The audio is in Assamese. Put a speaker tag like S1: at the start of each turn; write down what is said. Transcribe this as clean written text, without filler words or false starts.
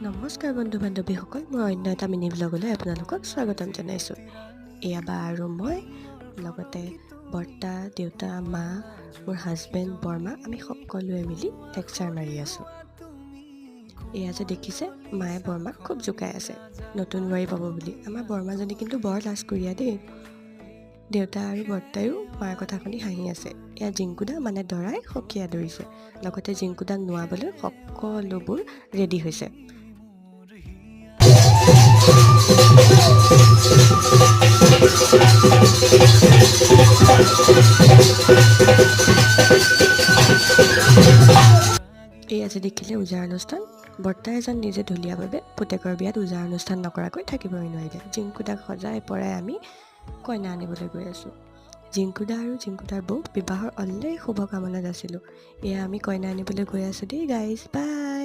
S1: নমস্কাৰ বন্ধু বান্ধৱীসকল, মই অন্য এটা মিনি ব্লগলৈ আপোনালোকক স্বাগতম জনাইছোঁ। এয়া বা আৰু মই, লগতে বৰ্তা, দেউতা, মা, মোৰ হাজবেণ্ড, বৰমা, আমি সকলোৱে মিলি লেকচাৰ মাৰি আছোঁ। এয়া যে দেখিছে, মায়ে বৰমাক খুব জোকাই আছে নতুন বোৱাৰী পাব বুলি। আমাৰ বৰমাজনী কিন্তু বৰ লাজকুৰীয়া দেই। দেউতা আৰু বৰ্তায়ো মাৰ কথা শুনি হাঁহি আছে। এয়া জিংকুদা মানে দৰাই সখীয়া ধৰিছে, লগতে জিংকুদাক নোৱাবলৈ সকলোবোৰ ৰেডি হৈছে। এই আজি দেখিলে ওজাৰ অনুষ্ঠান। বৰ্তা এজন নিজে ঢুলীয়াভাৱে পুতেকৰ বিয়াত ওজাৰ অনুষ্ঠান নকৰাকৈ থাকিবই নোৱাৰিলে। জিংকুদাক সজাই পৰাই আমি কইনা আনিবলৈ গৈ আছোঁ। জিংকুদা আৰু জিংকুদাৰ বৌ বিবাহৰ অলৰেডি শুভকামনাত আছিলোঁ। এয়া আমি কইনা আনিবলৈ গৈ আছোঁ দেই গাইজ, বাই।